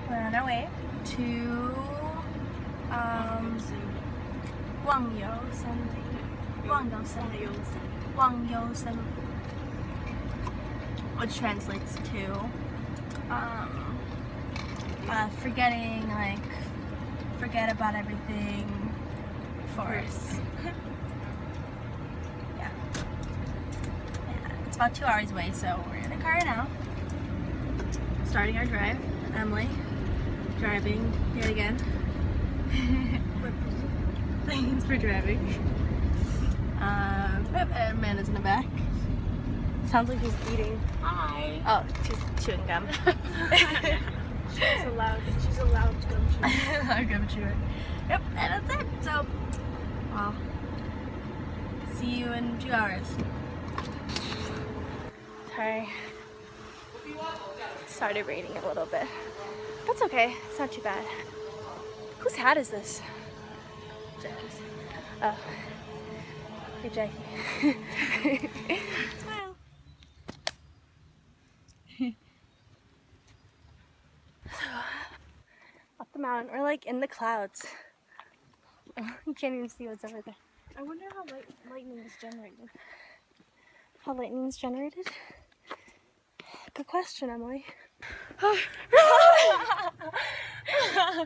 we're on our way to忘忧森林, which translates to forgetting, like forget about everything forest. Yeah. It's about 2 hours away, so we're in a car now. Starting our drive. Emily driving yet again. Thanks for driving. Amanda's in the back. Sounds like he's eating. Hi. Oh, she's chewing gum. She's a loud gum chewer. Loud gum chewer. Yep, and that's it. So, well, see you in 2 hours. Sorry. Started raining a little bit. That's okay. It's not too bad. Whose hat is this? Jackie's. Oh. Hey, Jackie. Smile. So, up the mountain, we're like in the clouds. You can't even see what's over there. I wonder how lightning is generated. How lightning is generated? Good question, Emily.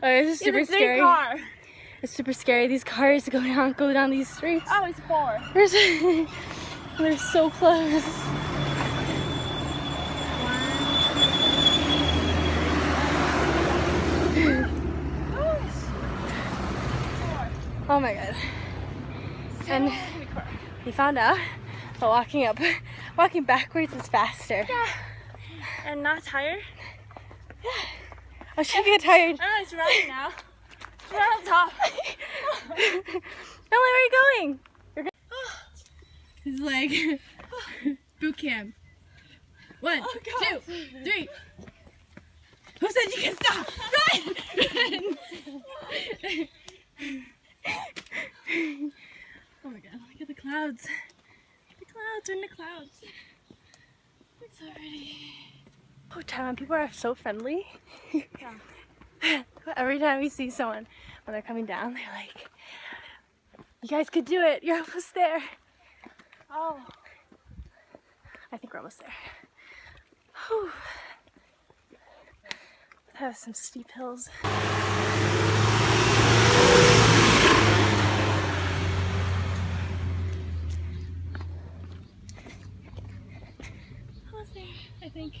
This is super scary. Car. It's super scary. These cars go down these streets. Oh, it's 4. They're so close. Oh my god. And we found out that walking backwards is faster. Yeah. And not tired? Yeah. I should get tired. Oh, it's running now. We're on top. Emily, where are you going? It's like boot camp. 1, 2, 3. Who said you can stop? Run! Oh my god, look at the clouds. The clouds are in the clouds. It's so pretty. Oh, Taiwan people are so friendly. Yeah. Every time we see someone, when they're coming down, they're like, you guys could do it. You're almost there. Oh. I think we're almost there. Whew. That has some steep hills. Almost there, I think.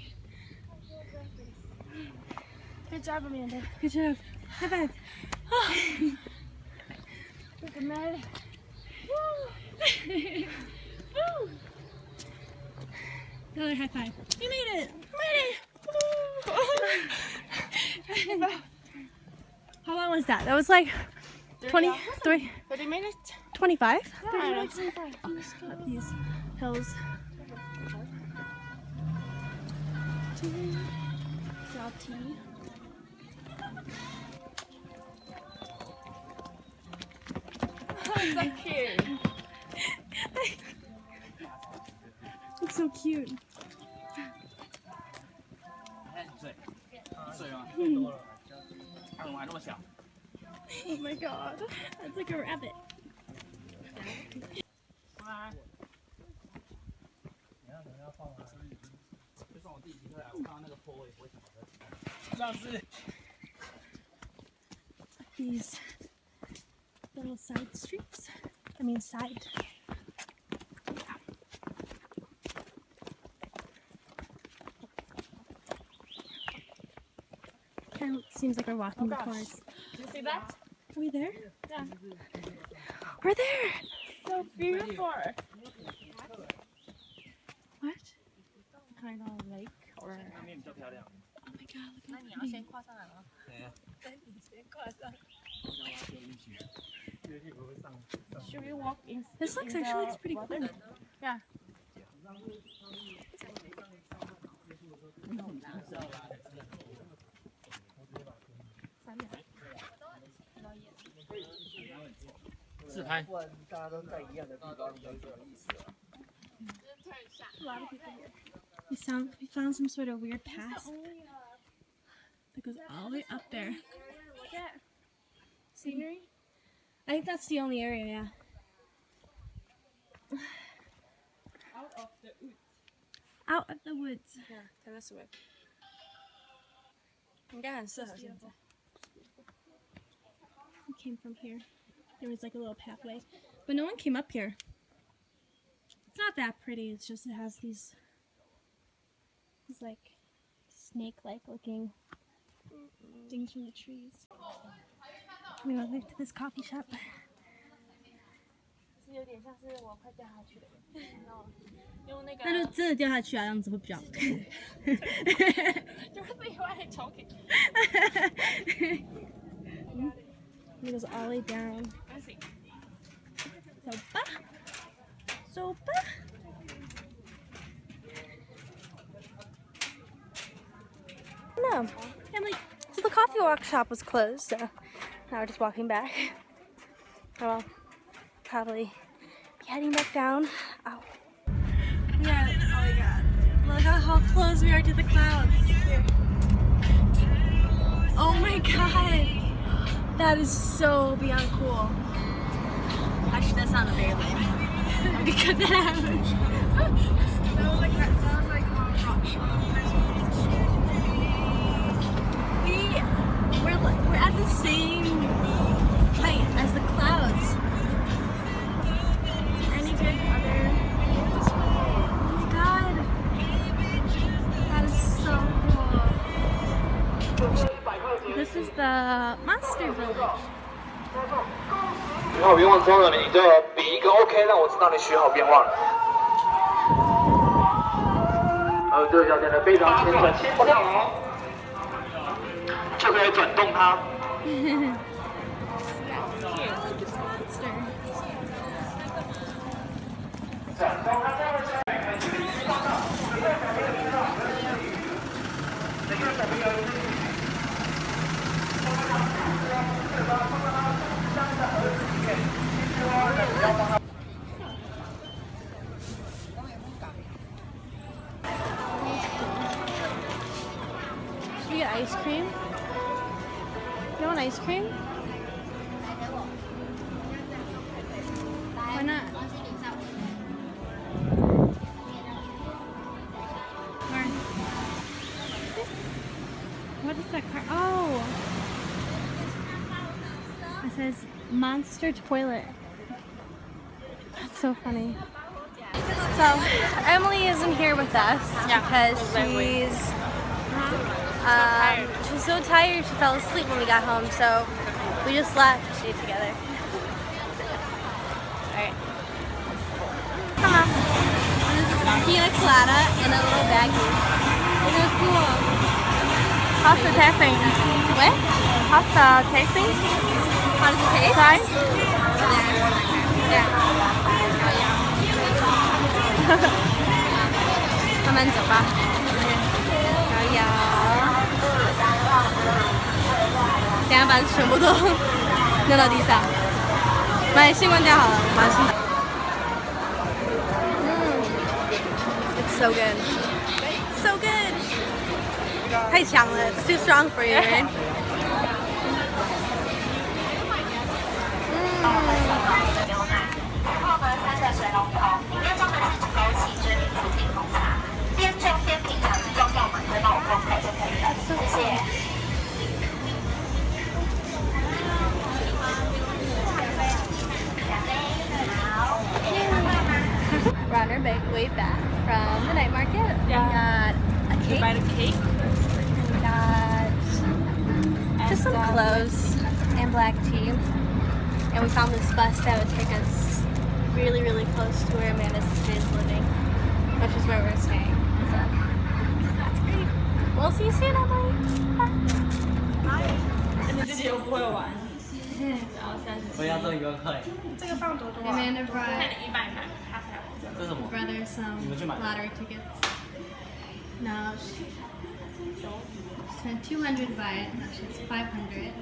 Good job, Amanda. Good job. High five. Oh. Look at Amanda. Woo! Woo! Another high five. You made it! You made it! How long was that? That was like 23, 30 minutes? 25? Yeah, like 25. Up these hills. Tea. Oh, so cute. Looks so cute. Oh my god, that's like a rabbit. These little side streets. I mean side. Kind of seems like we're walking towards. Did you see that? Are we there? Yeah. We're there! So beautiful. What? Kind of lake or... Oh my god, look at Should we walk in? this actually looks pretty cool. Yeah. We found some sort of weird path. It goes all the way up there. Look at scenery. I think that's the only area, yeah. Out of the woods. Out of the woods. Yeah, tell us where. 应该很适合现在。 We came from here. There was like a little pathway, but no one came up here. It's not that pretty. It's just it has these like snake-like looking things from the trees. We went to this coffee shop. 是有点像是我快掉下去了，你知道吗？用那个那就真的掉下去啊，这样子会比较。就会被外头给。It goes all the way down. 不行。走吧，走吧。No, and like, so the coffee walk shop was closed, so now we're just walking back. Oh well, probably heading back down. Ow. Yeah, oh my god. Look at how close we are to the clouds. Oh my god. That is so beyond cool. Actually, that sounded very lame. Let me cut that out. That was like we're at the same height as the clouds. Any good other? Oh my god. That is so cool. This is the monster village. 许好愿望之后呢，你就比一个 OK， 让我知道你许好愿望了。这个要真的非常轻转，轻不了哦，就可以转动它。转动它，这个是可以放到，你在左边的地方，这个左边有一个。 Should we get ice cream? You want ice cream? Why not? Where? What is that car? Oh! It says Monster Toilet. That's so funny. So, Emily isn't here with us because she's so tired she fell asleep when we got home, so we just left to stay together. Alright. Come on. This is pina colada and a little baggie. Look how cool. Pasta tasting. What? Pasta tasting? How does it taste? Try? Yeah. 慢慢走吧，摇摇。等下把全部都扔到地上。把你线关掉好了，我把线打。It's so good, so good. 太强了 ，It's too strong for you, right? We're on our way back from the night market. Yeah. We got a cake. Buy the cake. We got just some clothes and black tea. And we found this bus that would take us really, really close to where Amanda's sister is living, which is where we're staying. So that's great. We'll see you soon, Emily. Bye. 你自己又不会玩，然后30。我要这1万块， Amanda 看 brought 你100买，他才有。这是什么？ brother some 你们去买。 lottery tickets. No, she spent 200 to buy it. No, she has 500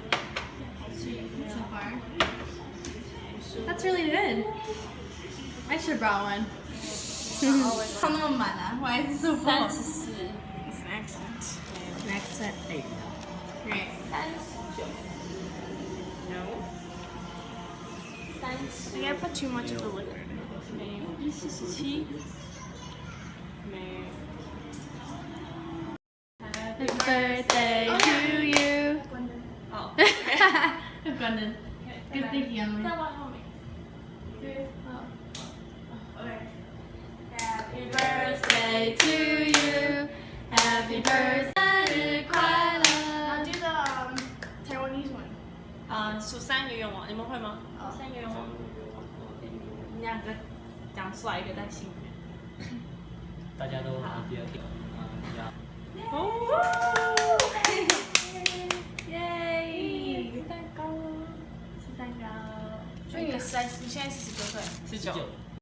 so far. That's really good. I should have brought one. 放那么满啊 Why is it so full? 34 is an accident. An accident. No. 30。 I gotta put too much of the liquor. Maybe 47. Maybe. Happy birthday to you. Oh. London. Good thinking, Emily. Okay. Happy birthday to you. Happy birthday. 生日快乐。I'll do the Taiwanese one. 数3个愿望，你们会吗？3个愿望。2个讲出来，1个在心里面。大家都第二天，耶！吃蛋糕，吃蛋糕。所以你现在49岁。19。